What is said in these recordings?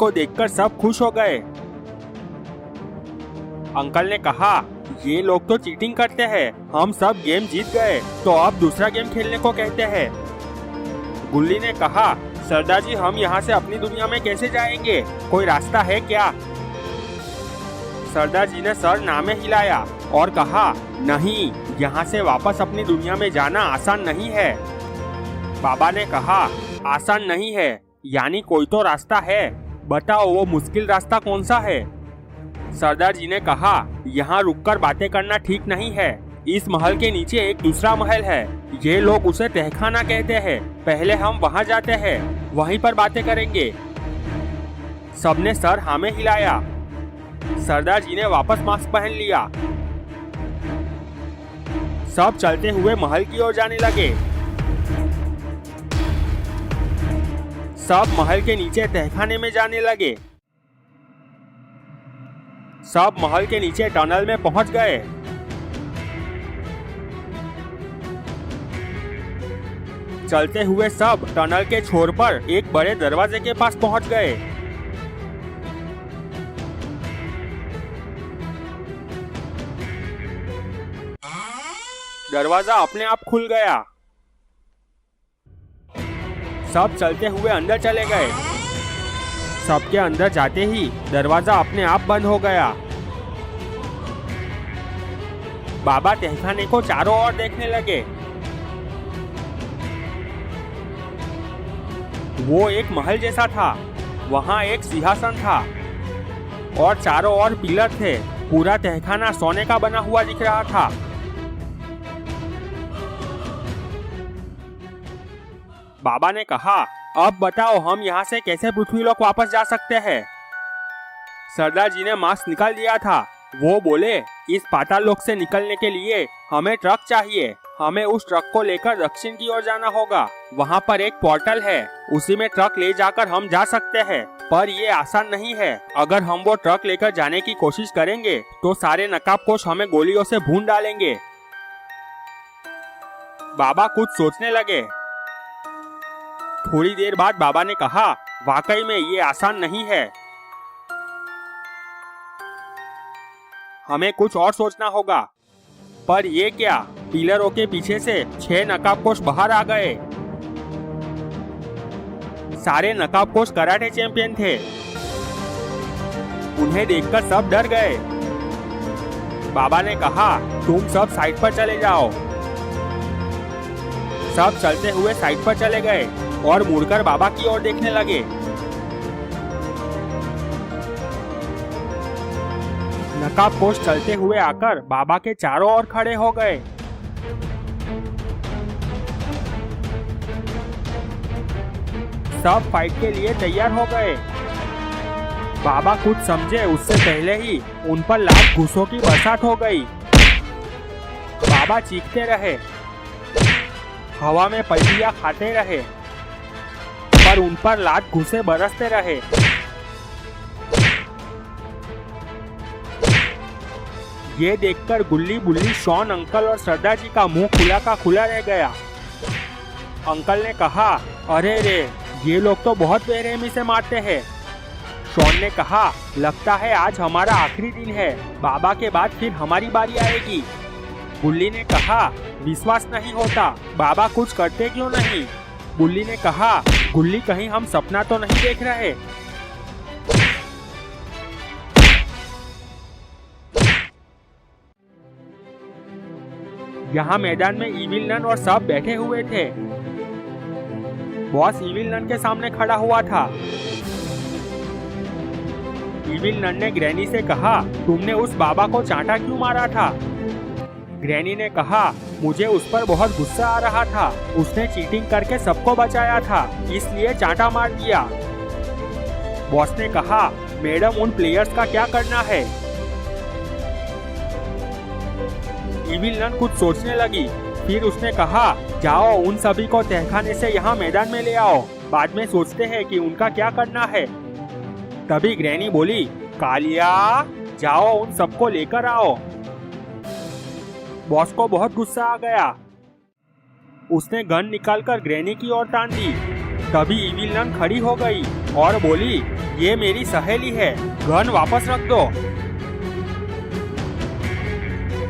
को देखकर सब खुश हो गए। अंकल ने कहा, ये लोग तो चीटिंग करते हैं, हम सब गेम जीत गए, तो अब दूसरा गेम खेलने को कहते हैं। गुल्ली ने कहा, सरदार जी हम यहाँ से अपनी दुनिया में कैसे जाएंगे, कोई रास्ता है क्या? सरदार जी ने सर नामे हिलाया और कहा, नहीं, यहाँ से वापस अपनी दुनिया में जाना आसान नहीं है। बाबा ने कहा, आसान नहीं है, यानी कोई तो रास्ता है, बताओ वो मुश्किल रास्ता कौन सा है? सरदार जी ने कहा, यहाँ रुककर बातें करना ठीक नहीं है, इस महल के नीचे एक दूसरा महल है, ये लोग उसे तहखाना कहते हैं, पहले हम वहाँ जाते हैं, वहीं पर बातें करेंगे। सबने सर हाँ में हिलाया। सरदार जी ने वापस मास्क पहन लिया। सब चलते हुए महल की ओर जाने लगे। सब महल के नीचे तहखाने में जाने लगे। सब महल के नीचे टनल में पहुंच गए। चलते हुए सब टनल के छोर पर एक बड़े दरवाजे के पास पहुंच गए। दरवाजा अपने आप खुल गया। सब चलते हुए अंदर चले गए। सबके अंदर जाते ही दरवाजा अपने आप बंद हो गया। बाबा तहखाने को चारों ओर देखने लगे। वो एक महल जैसा था, वहाँ एक सिंहासन था और चारों ओर पिलर थे। पूरा तहखाना सोने का बना हुआ दिख रहा था। बाबा ने कहा, अब बताओ हम यहाँ से कैसे पृथ्वीलोक वापस जा सकते हैं? सरदार जी ने मास्क निकाल दिया था। वो बोले, इस पाताल लोक से निकलने के लिए हमें ट्रक चाहिए। हमें उस ट्रक को लेकर दक्षिण की ओर जाना होगा। वहाँ पर एक पोर्टल है, उसी में ट्रक ले जाकर हम जा सकते हैं, पर ये आसान नहीं है। अगर हम वो ट्रक लेकर जाने की कोशिश करेंगे तो सारे नकाबपोश हमें गोलियों से भून डालेंगे। बाबा कुछ सोचने लगे। थोड़ी देर बाद बाबा ने कहा, वाकई में ये आसान नहीं है, हमें कुछ और सोचना होगा। पर ये क्या? पिलरों के पीछे से 6 नकाबपोश बाहर आ गए। सारे नकाबपोश कराटे चैंपियन थे। उन्हें देखकर सब डर गए। बाबा ने कहा, तुम सब साइड पर चले जाओ। सब चलते हुए साइड पर चले गए और मुड़कर बाबा की ओर देखने लगे। नकाबपोश चलते हुए आकर बाबा के चारों ओर खड़े हो गए। सब फाइट के लिए तैयार हो गए। बाबा कुछ समझे उससे पहले ही उन पर लात घूसों की बरसात हो गई। बाबा चीखते रहे, हवा में पलटियां खाते रहे, पर उन पर लात घूसे बरसते रहे। ये देखकर गुल्ली बुल्ली, शॉन अंकल और सरदार जी का मुंह खुला का खुला रह गया। अंकल ने कहा, अरे रे, ये लोग तो बहुत बेरहमी से मारते हैं। शॉन ने कहा, लगता है आज हमारा आखिरी दिन है, बाबा के बाद फिर हमारी बारी आएगी। गुल्ली ने कहा, विश्वास नहीं होता, बाबा कुछ करते क्यों नहीं? गुल्ली ने कहा, गुल्ली कहीं हम सपना तो नहीं देख रहे? यहाँ मैदान में इविल नन और सब बैठे हुए थे। बॉस इविल नन के सामने खड़ा हुआ था। इविल नन ने ग्रैनी से कहा, तुमने उस बाबा को चांटा क्यों मारा था? ग्रैनी ने कहा, मुझे उस पर बहुत गुस्सा आ रहा था, उसने चीटिंग करके सबको बचाया था, इसलिए चांटा मार दिया। बॉस ने कहा, मैडम उन प्लेयर्स का क्या करना है? इविल नन कुछ सोचने लगी, फिर उसने कहा, जाओ उन सभी को तहखाने से यहाँ मैदान में ले आओ, बाद में सोचते हैं कि उनका क्या करना है। तभी ग्रैनी बोली, कालिया, जाओ उन सबको लेकर आओ। बॉस को बहुत गुस्सा आ गया। उसने गन निकालकर ग्रैनी की ओर तान दी। तभी इविल नन खड़ी हो गई और बोली, ये मेरी सहेली है, गन वापस रख दो।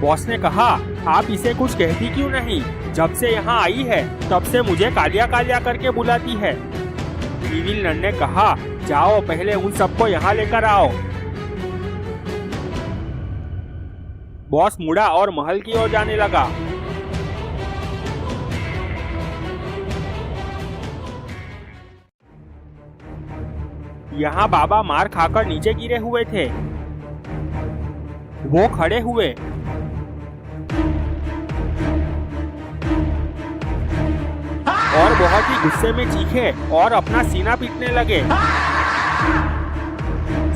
बॉस ने कहा, आप इसे कुछ कहती क्यों नहीं? जब से यहाँ आई है तब से मुझे कालिया कालिया करके बुलाती है। इविल नन ने कहा, जाओ पहले उन सबको यहाँ लेकर आओ। बॉस मुड़ा और महल की ओर जाने लगा। यहाँ बाबा मार खाकर नीचे गिरे हुए थे। वो खड़े हुए। और बहुत ही गुस्से में चीखे और अपना सीना पीटने लगे।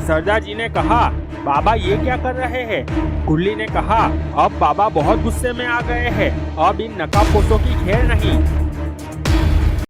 सरदार जी ने कहा, बाबा ये क्या कर रहे हैं? गुल्ली ने कहा, अब बाबा बहुत गुस्से में आ गए हैं, अब इन नकाबपोशों की खेल नहीं।